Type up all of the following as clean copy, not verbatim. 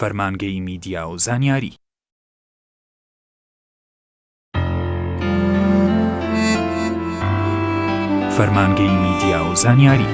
فەرمانگەی میدیا و زانیاری. فەرمانگەی میدیا و زانیاری.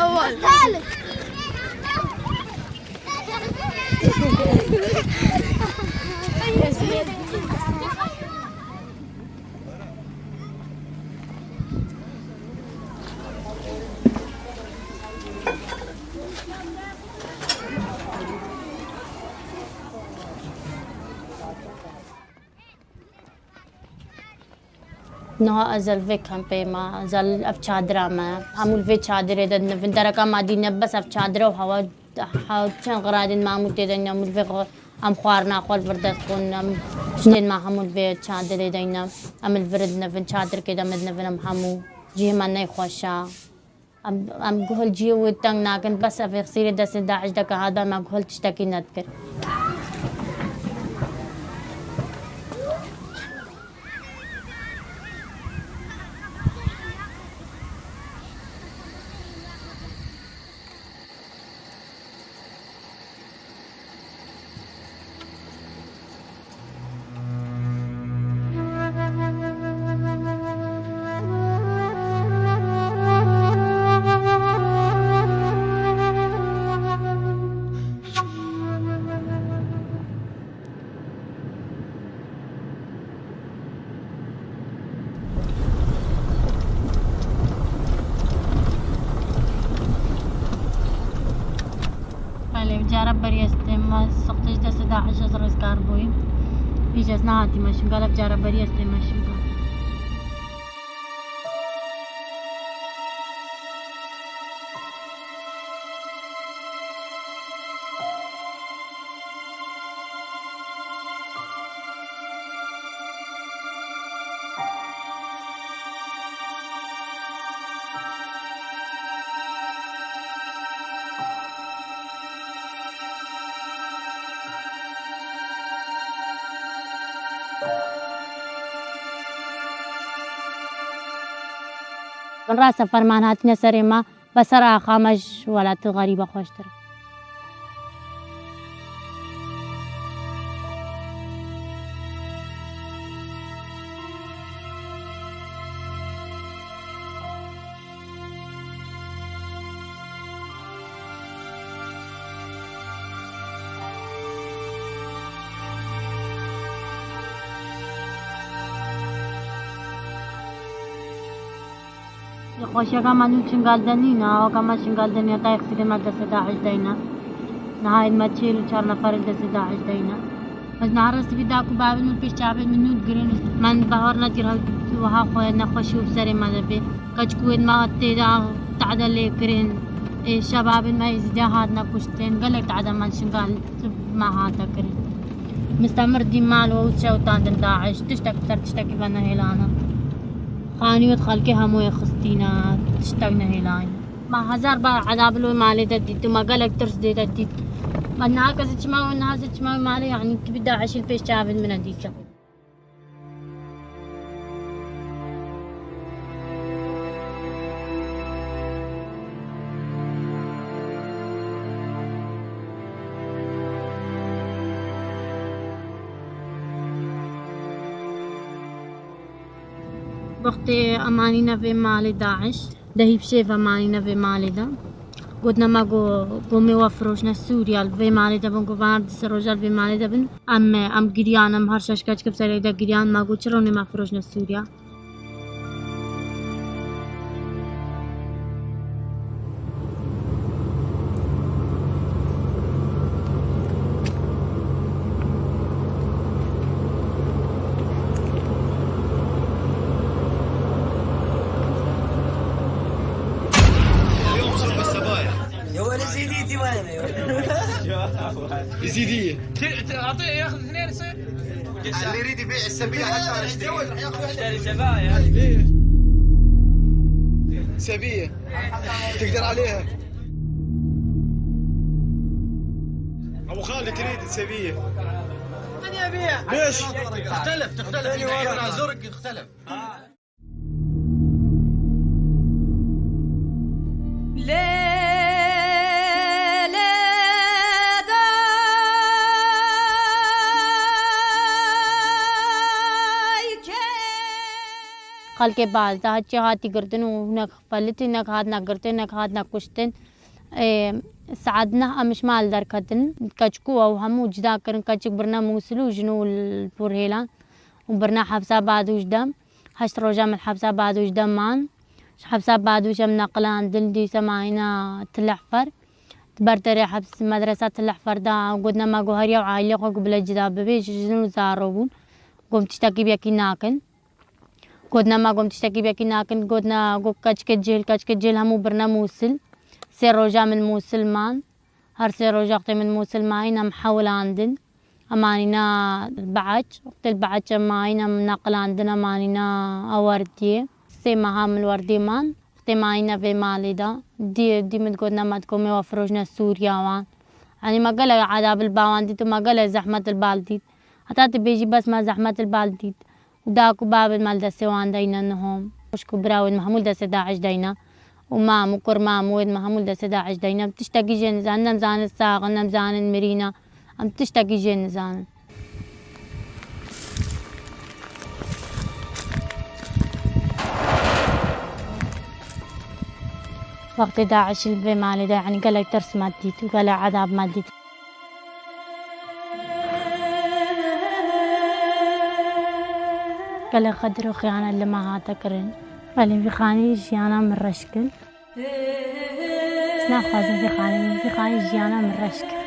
أول ثالث نها أزل فيك هم بيما أزل أف شادرة ما عمول في شادرة ده نفندرة كم عادي بس أف شادرة وهوا شن غرادين ما عمول تيدا عمول في أم خوارنا خوال فردت كون شنين ما عمول في شادرة دينا عمل فرد نفن شادرة كده مد نفن أم همو جيه ما نيخوشا أم قهل جيه ويتان ناكن بس أف خسيرة دس داعش دك هذا ما قهل تشتكي نذكر جرب بريستم سقطش دست داعش از رزقار بوي بيجاز نهاتي ماشم قالب جرب بريستم ماشم قال من رأس فرمان هاتنا سريما بسرعة خامج ولا غريبة خوشتر خوشی کمان چنگال دنینا و کمان چنگال دنیا تا اکسیده مدرسه داعش دینا نهاية ما تشيل وشار نفر الدس داعش دینا از نهارست بیدا کو بابن پیش چابه منود گرین من بهار نتیره وها خوی نخوشی و بسری ماده به کج کوید ما تیدا تعدل گرین شباب ما يزيد هاد نكوشتين قالك تعدل من شنقال ما هادا گرین مستمر دي مال وشو تاندن داعش تشتكي بنا هيلانا خاني ودخل كي همو يخستينا تشتقنا هيلاين ما هزار بار عذاب لو مالي دديت ما قالك ترس دي دديت ما نهاك ما ونهاك ما مالي يعني بدي أعيش البيش شافد من هديك. وقتی امانی نوی مال داعش دهی بشه و امانی نوی مال دا قدنا ما قو میوفروشنا سوریا الوی مال دا بن قو وارد سروجال الوی مال دا بن ام گریان ام هر شش کچ کب سری دا گریان ما قو چرونی ما فروشنا سوریا. يزيديه اعطيه ياخذ اثنين يصير اللي يريد يبيع السبيعه حتى اشتري سبايا سبيه تقدر عليها ابو خالد تريد سبيه انا ابيع ليش تختلف زرق يختلف خال के बाद दाची हाथी करते न फलते न खाद न करते न खाद न कुछते ساعدنا مش مال دار كتن كشكو أو هم وجدا كرن كشك برنا موصلو جنو البورهيلا وبرنا حبسة بعد وجدام هشت رجع من الحبسة بعد وجدام مان حبسة بعد وجدام نقلان دلدي سماينا تلحفر تبرتري حبس مدرسة تلحفر دا قدنا ما جوهريا وعائلة قبل جدا ببيش جنو زاروبون قمت تشتكي بيكي ناكن قدنا ما قمت تشتكي بيكي ناكن قدنا قو كشك الجيل هم برنا موصل سير رجع من موصل مان هر سير رجعت من موصل ماينا محول عندن أمانينا البعج وقت البعج ماينا نقل عندنا أمانينا أوردية سي مهام الوردي مان وقت ماينا في مالي دا دي متقولنا ما تكومي وفروجنا سوريا وان يعني ما قال عذاب الباوان دي ما قال زحمة البالديد حتى تبيجي بس ما زحمة البالديد وداكو باب المال دسي وان دينا انهم وشكو براود محمول دسي داعش دينا ومام وكرمام ويد محمول دسي داعش دينا بتشتاقي جين زان نمزان الساغ نمزان المرينا ام تشتاقي جين زان وقت داعش البي مالي دا يعني قال ترس ماديت وقال عذاب ماديت قال خدروا خيانة اللي ما هاتكرن قال في خاني جيانا من رشكل سنا خوازن في خاني جيانا من رشكل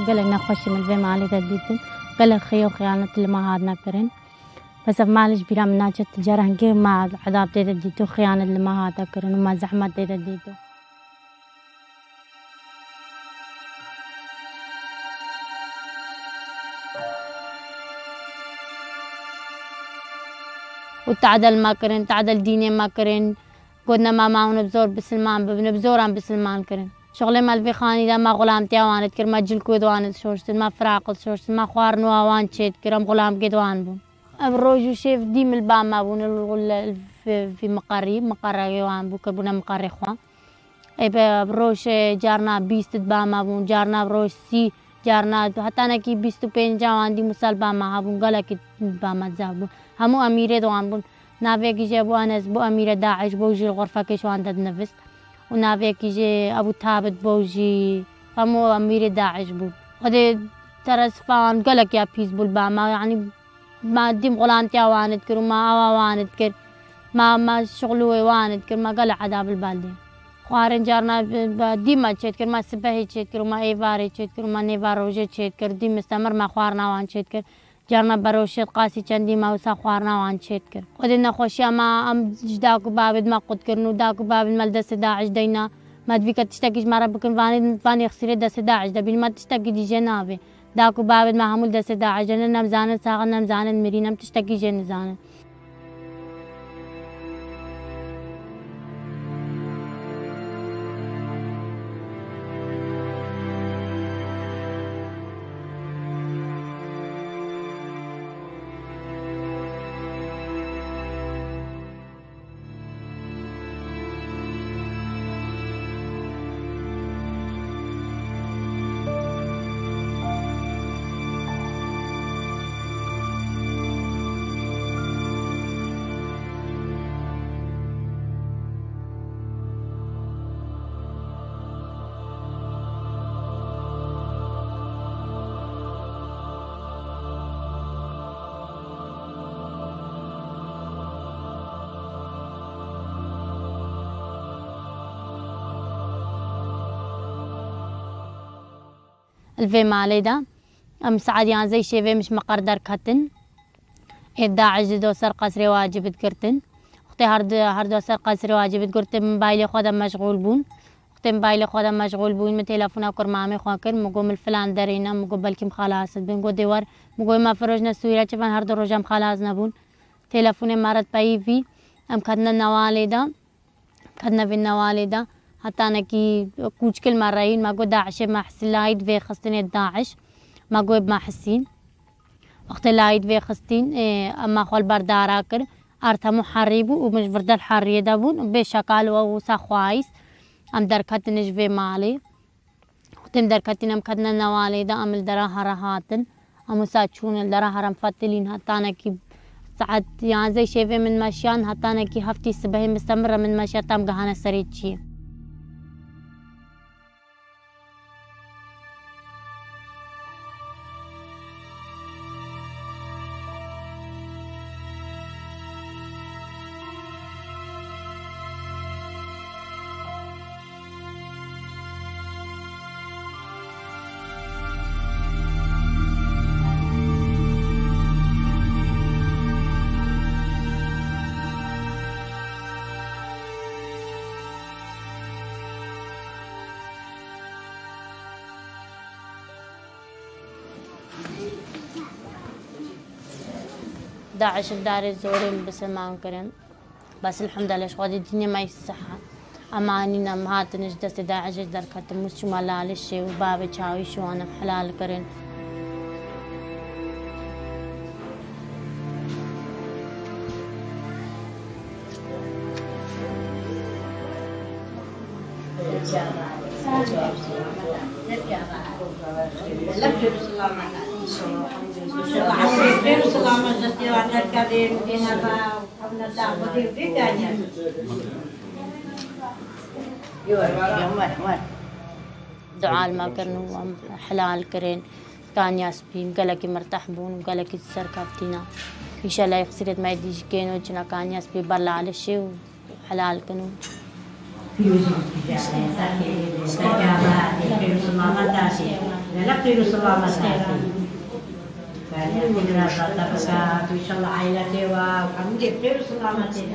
قال لك نخش من الفي مالي تديتن قال لك خيو خيانة اللي ما هادنا كرن بس معلش بيرا من ناجت جرهنجي ما عذاب تديتو خيانة اللي ما هذا كرن وما زحمة تديتو وتعدل ما كرن تعدل ديني ما كرن قدنا ما معون بزور بسلمان بزور عن بسلمان كرن شغله مال في خاني دا ما غلامتي وانت كر ما جل كود وانت شورشت ما فراقل شورشت ما خوار نوا وان شيت كرم غلام كيد وان بون بروجو شيف ديم البام ما بون في مقري مقري وان بو كربنا مقري خوا اي بروش جارنا 20 بام بون جارنا بروش سي جارنا حتى انا كي 25 جوان دي مسال بام بون غلا كي بام زابو همو اميره دوان بون نافي كي جابو انس بو اميره داعش بوجي الغرفه كيش وان نفس ونافي كي جي ابو ثابت بوجي همو اميره داعش بو غدي ترس فان قالك يا بيس بالباما يعني ما ديم غلانتي وانت كر ما وانت كر ما شغلوي وانت كر ما قال عذاب البالدي خوارن جارنا ديما تشيت كر ما سبهي تشيت كر ما ايفاري تشيت كر ما نيفاروجي تشيت كر ديم مستمر ما خوارنا وان تشيت كر جارنا بروشت قاسي چندی ما وسا خوارنا وان چیت کر خودنا خوشیا ما ام جداكو بابد ما قد کرنو داكو بابد مال دست داعش دینا ما دوی که تشتکیش مرا بکن وانی خسیره دست داعش دبین ما تشتکی دی جنابه داكو بابد ما همول دست داعش دنا نمزانن ساغن نمزانن مرینم تشتکی جن زانن الفي مالي دا ام سعديان زي شيفي مش مقردر كتن داعش دو سر قصري واجب تكرتن اختي هردو سر قصري واجب تكرتن موبايلي خودم مشغول بون اختي موبايلي خودم مشغول بون من تليفونا كر مامي خواكر مقوم الفلان درينا مقوم بلكم خلاص بنقو ديوار مقوم ما فروجنا سويرة شفان هردو رجام خلاص نبون تليفوني مرت باي في ام كدنا النوالي دا كدنا في النوالي دا حتى أنا كي كوش كل مرين ما قو داعش ما حسين لايد في خستني داعش ما قو ما حسين وقت لايد في خستين أما خال بردارا كر أرتا محاربو ومش برد الحرية دابون بشكل ووسا خوايس أم دركتنش في مالي وقت دركتين أم كدنا نوالي دا أم الدرا هرهاتن أم ساتشون الدرا هرم فتلين حتى أنا كي ساعات يعني زي شيفي من مشيان حتى أنا كي هفتي سبهي مستمرة من مشيان تام جهانا سريتشي داعش بدار الزورين بس ما انكرن بس الحمد لله شغل الدنيا ما يصحى امانينا مهات نجدس داعش در كتم مش ملال شيء وباب چاوي شو انا حلال كرن دعاء ما كرنوا حلال كرين كان ياسبين قالك مرتاح بون وقالك السر كافتينا ان شاء الله يخسرت ما يديش كينو جنا كان ياسبي برلا على الشيء وحلال كانوا يعطيك العافية بركات وإن شاء الله عائلتي وحمدي بخير وسلامتي.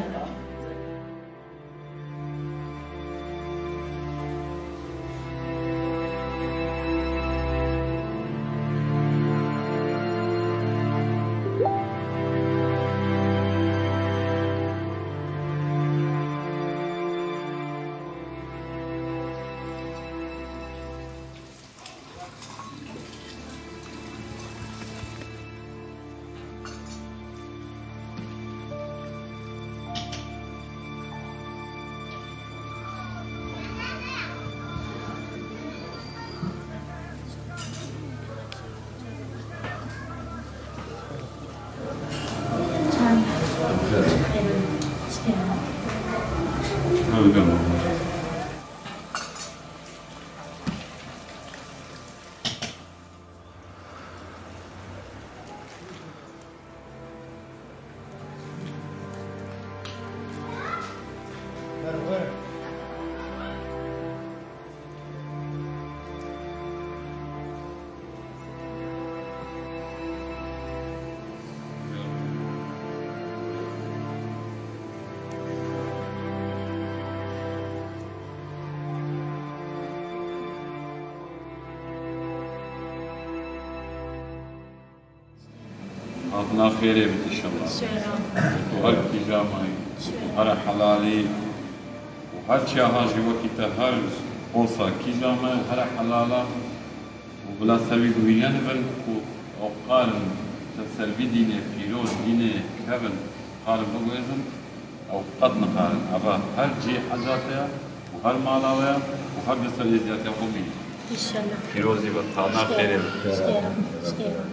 عطنا خير ان شاء الله وهر بيجاماي هر حلالي وهر شاهاجي وقت هر قوصا كيجاما هر حلالا وبلا سبي قويان بل وقارن تسلبي دينه فيروز دينه كابن قارن بقويزم او قد نقارن ابا هر جي حاجاتها وهر مالاويا وهر قصر يزياتها قومي إن شاء الله. فيروزي بطانا خير اشتيرا.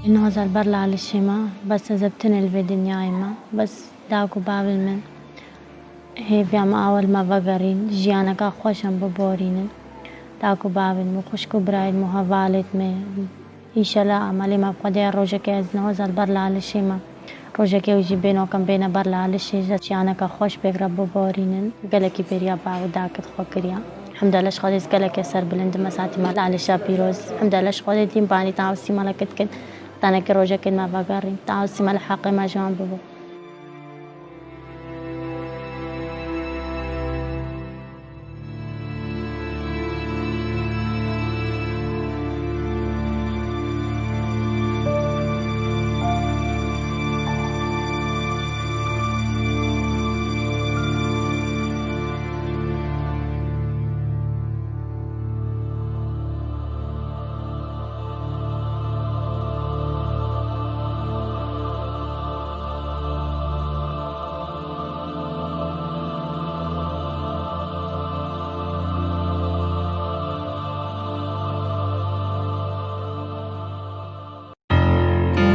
إنه هذا البرلا على الشما بس زبتني الفيديو ما بس داكو بابل من هي في عم أول ما بقرين جيانا كا خوشم ببورين داكو بابل مخشكو برايد مهوالت مي إن شاء الله عملي ما بقدر روجا كي إنه هذا البرلا على الشما روجا كي وجي بينو كم بين برلا على الشيء جيانا كا خوش بقرب ببورين قالكي بريا باو داكت خوكريا الحمد لله شخص قالك يسر بلند مساتي مال على شابيروز الحمد لله شخص دين باني تعوسي مالكت كد تانا كروجا كد ما بقارين تعوسي مال حقي ما جوان ببو